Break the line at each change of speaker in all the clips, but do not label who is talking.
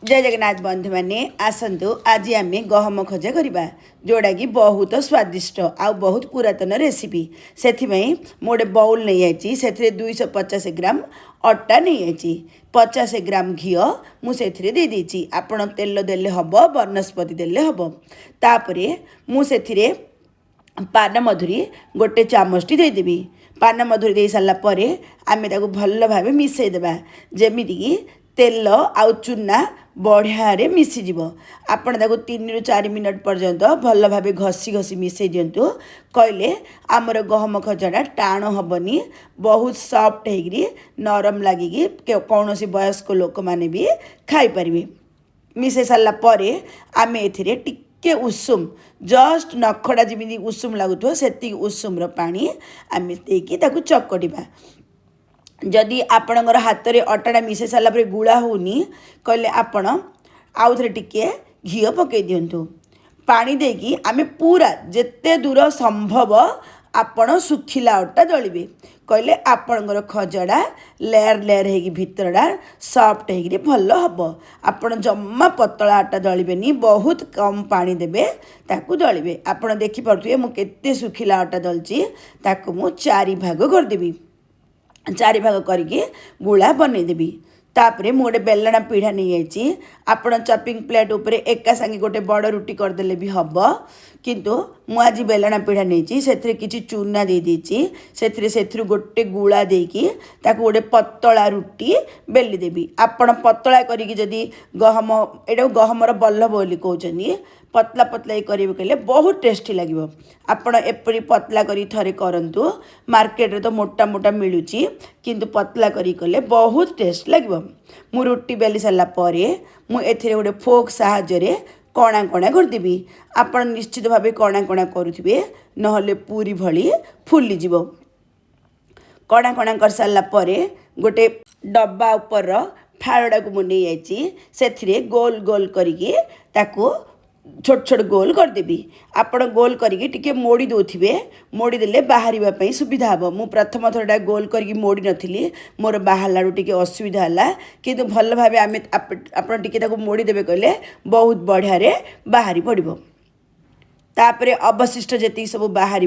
जय जगन्नाथ बंधु मैंने आसतु आज आम गहम खजा करवा जोड़ा कि बहुत स्वादिष्ट आ बहुत पुरातन रेसिपी से मोटे बाउल नहीं आई से 250 ग्राम अटा नहीं आई 50 ग्राम घी मुझे दे देती आपण तेल देले हम वनस्पति देले हम तापर मुझे पान मधुरी गोटे चामचटी देदेवी पान मधुरी दे सारापर आम भल भाव मिसईदेवा जमीक तेल आउ चूना बढ़िया मिसीज आपण 3 ରୁ 4 मिनट पर्यंत भल भाव घसी घसी मिसई दिंतु कहले आमर गहम खजाटा टाण हेनी बहुत सफ्ट हो नरम लगिकी कौन वयस्क लोक मैंने भी खाईपारे मिसई सारापर आम ए उषुम जस्ट नखड़ा जमी उषुम लगुव से उषुम्र पानी आम देकी चकटिबा जदि आपणकर हाथ में अटाटा मिसई सारापर गुड़ा होनी कहले आपण आउ थे टिके घी पकई दिंतु पानी देकी आम पूरा जेते दूर संभव आपण सुखिला अटा दलिबे कहले आपणकर खजड़ा लेयर लेयर हो भितरटा सफ्ट हो भल हम आपण जम्मा पतला अटा दलिबेनी बहुत कम पानी देबे ताकू दलिबे आपण देखिपे मुझे सुखिला अटा दलची ताकू मु 4 भाग करदेवी 4 भाग करके गुला बनईदेवी तापर मु गोटे बेलना पीढ़ा नहीं आई आप चपिंग प्लेट उपरे एका संगे गोटे बड़ रुटी करदे भी हम किंतु मु आज बेलना पीढ़ा नहीं से किसी चूना दे देती से गोटे गुला देकी ताकू गोटे पतला रुटी बेली देवी आपण पतला करी जदि गहम एटा गहमर बल्लभ बोली कहते पतला पतला करेंगे कहले बहुत टेस्टी लगे आपण एपरी पतला करी थरे करंतु मार्केट रे तो मोटा मोटा मिलूची किंतु पतला करी कले बहुत टेस्ट लगे मु रुटी बेली सारा पर मुझे गोटे फोक साहाय्य कणा कणा करदेवी आपण निश्चित भाव कणा कणा करुवे नहले पूरी भली फुलीज कणा कणा कर सारा पर गोटे डब्बा उपर फाड़टा को मुझे से गोल गोल करी ताकू छोट छोट गोल करदेवी आपण गोल करी टिके मोड़ी दौथे मोड़ी देले बाहर सुविधा हम मु प्रथम थरटा गोल करी मोड़ी नथी मोर बाहर टिके असुविधा है किंतु भल भाव आम आप मोड़ी देवे कहले बहुत बढ़िया बाहरी पड़ो तापर अवशिष्ट जी सब बाहर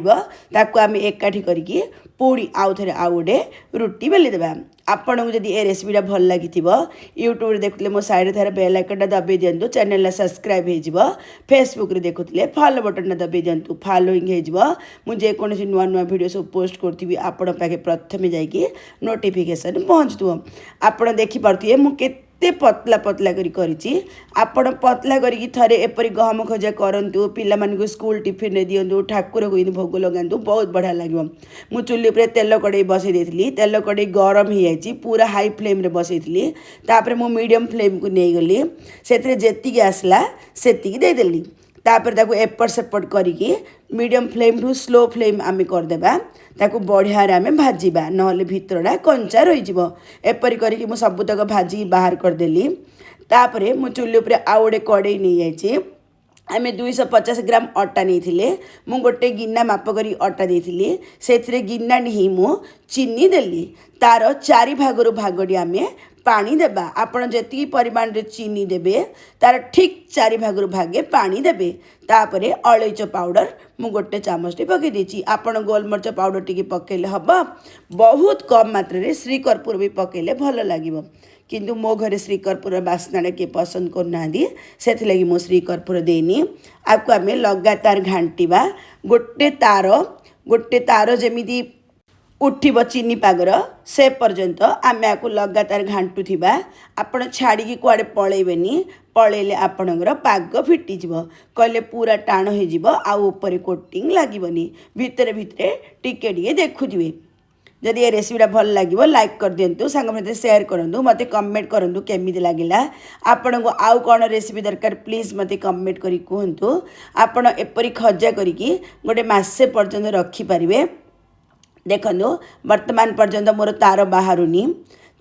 ताकू आम एकाठी करके पुणी आउ थे आउ गोटे रुटी बेली देवा आपन को जदि ए रेसिपीटा भल लगी यूट्यूब रे देखुले मो साइड थारे बेल आइकन दबाई दिंतु चैनल सब्सक्राइब हो फेसबुक रे देखुले फॉलो बटन दबाई दिंतु फॉलोइंग हो मुझे कौन नुआ नुआ वीडियो सब पोस्ट करथि आपण पाखे प्रथमे जाइए नोटिफिकेशन पहुँचुव आपण देखिपे मुझे पतला पतला करी आपण पतला करी थरे एपरी गहम खजा करंतु पिला मानकु स्कूल टिफिन रे दियंतु ठाकुर को भोग लगांतु बहुत बढ़िया लगे मु चुल्ली पर तेल कड़े बसई देती तेल कड़े गरम हो जाए पूरा हाई फ्लेम रे बसई तापर मु मीडियम फ्लेम को नहीं गली से जेतिकी आसला सेतिकी देदेली तापर ताकू एपट सेपट करी मीडियम फ्लेम रु स्लो फ्लेम आम करदेबा ताकू बढ़िया आम भाजवा नहले भितरटा कंचा रही एपरी करी मु सबुतक भाजी बाहर करदेली तापर मु चुल्ली उपर आउ गोटे कड़े नहीं जाइए आम 250 ग्राम अटा नहीं मु गोटे गिना माप करी अटा देती से गिना ही मु चीनी देली तार 4 भागरू भागटी आम पानी देबा आपण जेतिकी परिमाण रे चीनी देबे तार ठीक 4 भागरू भागे पानी देबे तापरे अलैच पाउडर मु गोटे चामचटी पकई देची आपण गोलमरच पाउडर टिके पकेले हबा बहुत कम मात्रा रे श्रीकर्पूर भी पकेले भल लागिवो किंतु मो घरे श्रीकर्पूर बास्नाटा किए पसंद करना से मो श्रीकर्पूर देनी आपको आम लगातार घांटा गोटे तार जमी उठिब चीनी पागर से पर्यंत आम आपको लगातार घांटुवा आपण छाड़ी कुआड़े पलैबेनी पलैले आपणकर पाग फिटिज कहले पूरा टाण हो आउपर कोटिंग लगभग भितर भितर टिके टिके देखुवे जदि ये रेसिपीटा भल लगे लाइक कर दिंतु सांग मत शेयर करूँ मत कमेंट करूँ केमी लगे आपण को आउ कौन रेसिपी दरकार प्लीज मत कमेंट करी कहतु आपण एपरी खजा करी गोटे मसे पर्यंत रखिपारे देखो वर्तमान पर्यंत मोर तार बाहरुनी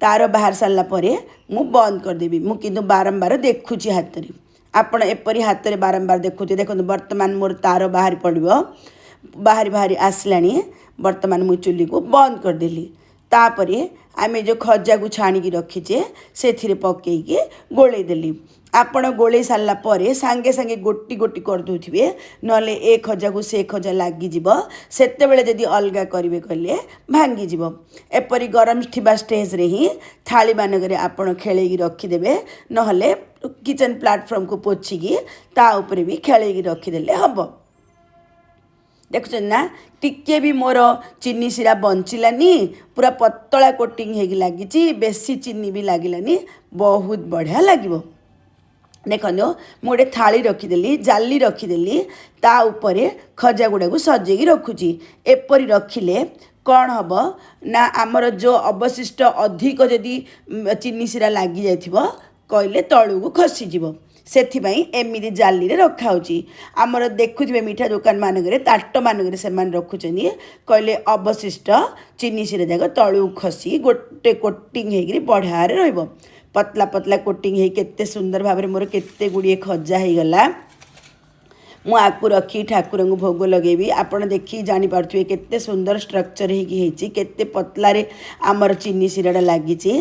तार बाहर सारापर मु बंद करदेवी मु किंतु बारंबार देखुची हाथ में आपण एपरी हाथ में बारंबार देखुचे देखो वर्तमान मोर तार बाहर पड़ो बाहरी बाहरी आसला वर्तमान मु चुल्ली को बंद करदेली तापरे आमे जो खजा को छाणी रखीचे से पकईकी गोले देली आपण गोले सारा पर सांगे सांगे गोटी गोटी कर दूथिबे नले ए खजा को से खजा लागी जिवो सेते बेले जदी अलगा करिवे कहले भांगी जिवो एपरी गरम थिबा स्टेज रे ही थाली मानकरे आपण खेलेगी रखी देबे नहले किचन प्लेटफॉर्म को पोछिकी ता ऊपर भी खेलेगी रखी देले हबो। देखुछन ना टिके भी मोर चीनी सिरा बंचिलानी पूरा पतला कोटिंग हेगी लागिची बेसी चीनी भी लागिलानी बहुत बढ़िया लागिवो। देखो मुझे थाली रखीदेली जाली रखीदेली ता उपरे खजा गुड़ा को सजेगी रखुची एपरी रखिले कौन हम ना आमर जो अवशिष्ट अधिक जदि चीनी सिरा लगी जाइथिबो कहले तळु को खसीजिव सेथिबाई एमिति जाली रे रखाउची आमर देखुथिबे मिठा दुकान मानकरे ताट मानकरे सेमान रखुचनी कहले अवशिष्ट चीनी सिरा जाक तळु खसी गोटे कोटिंग हेगिरी बढ़िया रे रहइबो पतला पतला कोटिंग हे केते सुंदर भाव मोर केते गुड़िए खजा हो गला मु आकु रखी ठाकुर को भोग लगेबी आपण देखी जानी पारथुए केते सुंदर स्ट्रक्चर हेची केते पतला रे आमर चीनी सिराडा लागिची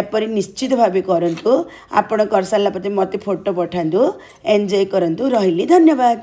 एपरी निश्चित भावे करंतु आपण कर सारला पते मते फोटो पठांतु एंजॉय करंतु रहिली धन्यवाद।